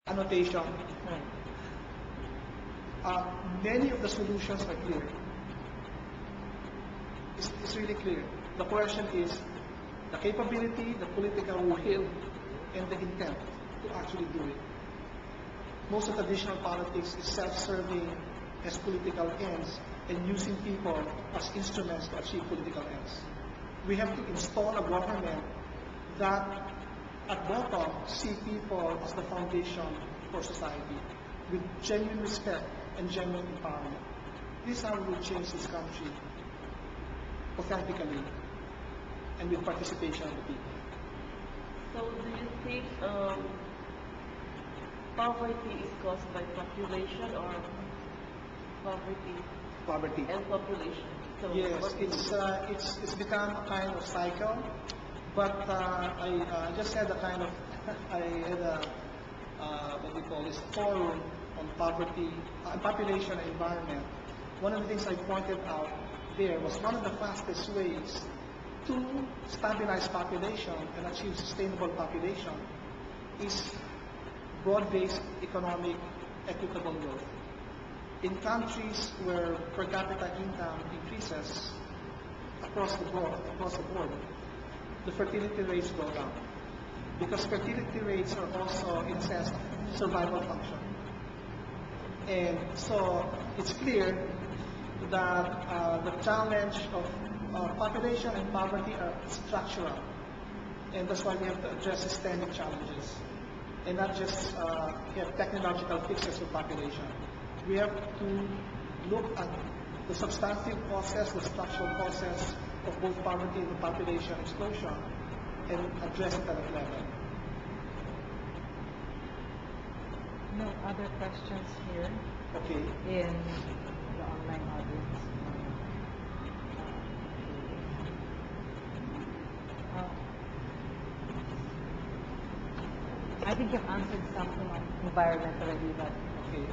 annotation. Right. Many of the solutions are clear. It's really clear. The question is the capability, the political will, and the intent to actually do it. Most of traditional politics is self-serving as political ends and using people as instruments to achieve political ends. We have to install a government that at bottom see people as the foundation for society with genuine respect and genuine empowerment. This is how we will change this country authentically and with participation of the people. So do you think poverty is caused by population or poverty Poverty. and population? So Yes, what do you think? it's become a kind of cycle, but I just had a kind of I had a what we call this forum on poverty, population and environment. One of the things I pointed out there was one of the fastest ways to stabilize population and achieve sustainable population is broad-based economic equitable growth. In countries where per capita income increases across the board, the fertility rates go down. Because fertility rates are also, in a sense, survival function. And so it's clear that the challenge of population and poverty are structural. And that's why we have to address systemic challenges and not just have technological fixes for population. We have to look at the substantive causes, the structural causes of both poverty and population explosion and address it at that level. No other questions here Okay. in the online audience. I think you've answered something on environment already, but Okay.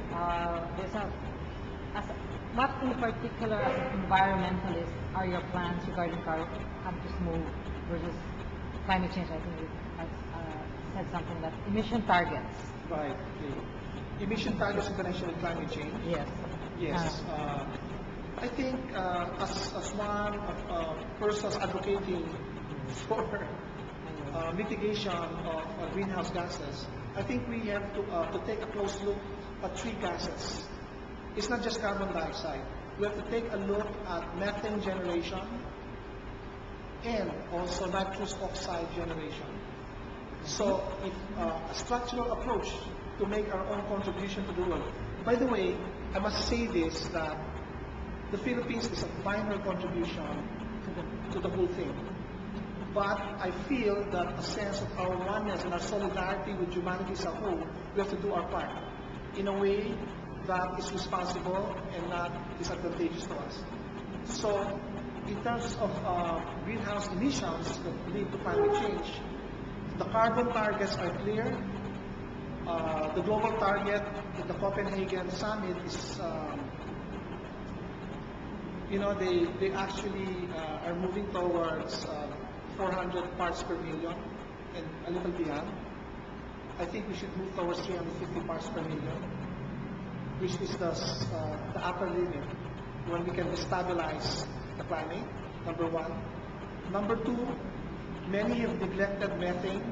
what in particular as an environmentalist are your plans regarding campus move versus climate change? I think you said something that emission targets. Right. Okay. Emission targets in connection with climate change. Yes. Yes. I think as one persons advocating for mitigation of greenhouse gases, I think we have to take a close look at three gases. It's not just carbon dioxide. We have to take a look at methane generation and also nitrous oxide generation. So if a structural approach to make our own contribution to the world. By the way, I must say this, that the Philippines is a minor contribution to the whole thing. But I feel that a sense of our oneness and our solidarity with humanity as a whole, we have to do our part in a way that is responsible and not disadvantageous to us. So in terms of greenhouse emissions that lead to climate change, the carbon targets are clear. The global target in the Copenhagen summit is, they actually are moving towards 400 parts per million and a little beyond. I think we should move towards 350 parts per million, which is the upper limit when we can destabilize the climate, number one. Number two, many have neglected methane.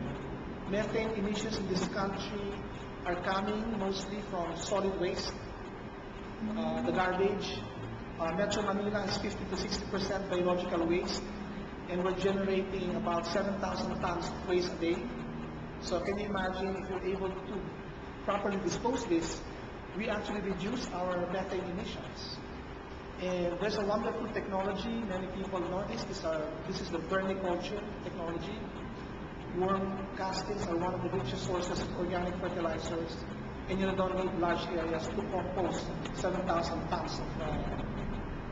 Methane emissions in this country are coming mostly from solid waste, the garbage. Metro Manila is 50 to 60% biological waste, and we're generating about 7,000 tons of waste a day. So can you imagine if we're able to properly dispose this, we actually reduce our methane emissions. And there's a wonderful technology, many people know this. This is the vermiculture technology. Worm castings are one of the richest sources of organic fertilizers, and you don't need large areas to compost 7,000 tons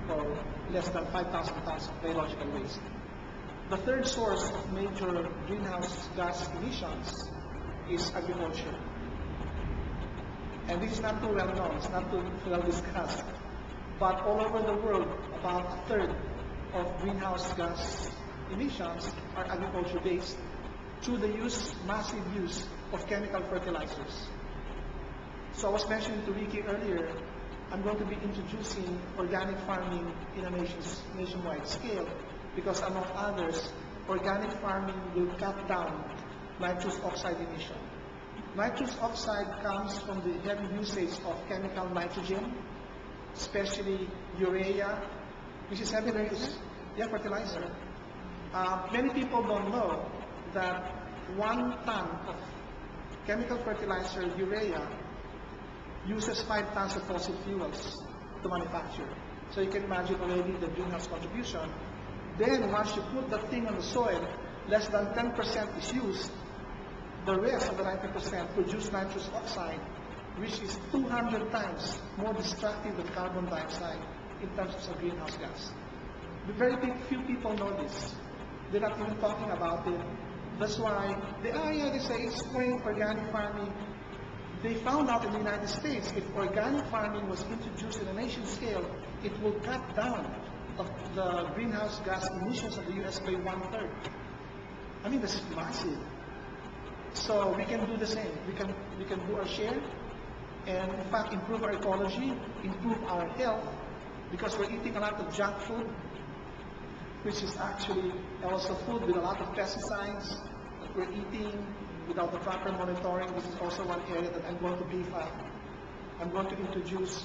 or less than 5,000 tons of biological waste. The third source of major greenhouse gas emissions is agriculture. And this is not too well known, it's not too well discussed. But all over the world, about a third of greenhouse gas emissions are agriculture-based through the massive use of chemical fertilizers. So I was mentioning to Ricky earlier, I'm going to be introducing organic farming in a nationwide scale because among others, organic farming will cut down nitrous oxide emission. Nitrous oxide comes from the heavy usage of chemical nitrogen, especially urea, which is heavy fertilizer. Many people don't know that 1 ton of chemical fertilizer, urea, uses 5 tons of fossil fuels to manufacture. So you can imagine already the greenhouse contribution. Then once you put that thing on the soil, less than 10% is used. The rest of the 90% produce nitrous oxide, which is 200 times more destructive than carbon dioxide in terms of greenhouse gas. Very few people know this. They're not even talking about it. That's why they say it's going organic farming. They found out in the United States, if organic farming was introduced in a nation scale, it will cut down the greenhouse gas emissions of the U.S. by 1/3. I mean, that's massive. So we can do the same. We can do our share, and in fact improve our ecology, improve our health, because we're eating a lot of junk food, which is actually also food with a lot of pesticides that we're eating without the proper monitoring. This is also one area that I'm going to beef up. I'm going to introduce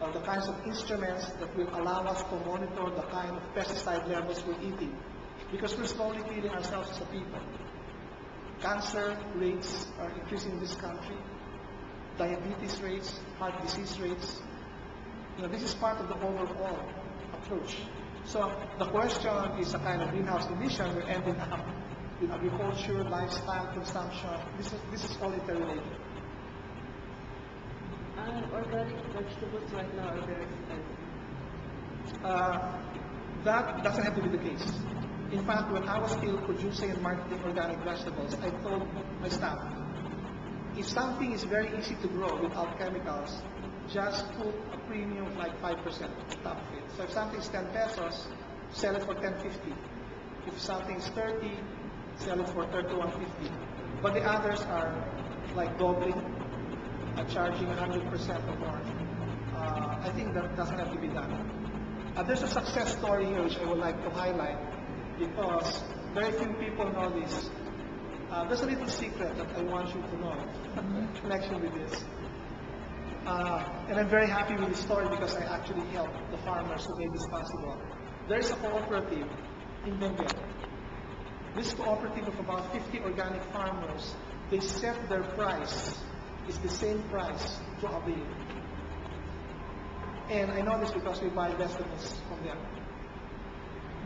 the kinds of instruments that will allow us to monitor the kind of pesticide levels we're eating, because we're slowly killing ourselves as a people. Cancer rates are increasing in this country, diabetes rates, heart disease rates. This is part of the overall approach. So the question is a kind of greenhouse emission. We're ending up with agriculture, lifestyle, consumption. This is all interrelated. And organic vegetables right now are very expensive. That doesn't have to be the case. In fact, when I was still producing and marketing organic vegetables, I told my staff, if something is very easy to grow without chemicals, just put a premium of like 5% on top of it. So if something is 10 pesos, sell it for 10.50. If something is 30, sell it for 31.50. But the others are like doubling, charging 100% or more. I think that doesn't have to be done. There's a success story here which I would like to highlight, because very few people know this. There's a little secret that I want you to know in connection with this. And I'm very happy with this story because I actually helped the farmers who made this possible. There is a cooperative in Benguet. This cooperative of about 50 organic farmers, they set their price. It's the same price throughout the year. And I know this because we buy vegetables from them.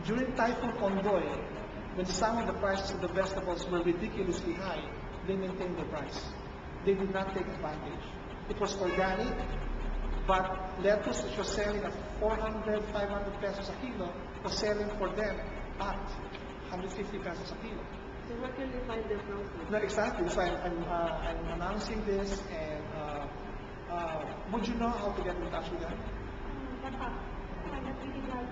During Typhoon Ondoy, when some of the prices of the vegetables were ridiculously high, they maintained the price. They did not take advantage. It was organic, but lettuce, which was selling at 400, 500 pesos a kilo, was selling for them at 150 pesos a kilo. So where can they find their groceries? No, exactly. So I'm announcing this, and would you know how to get in touch with them? Not really well.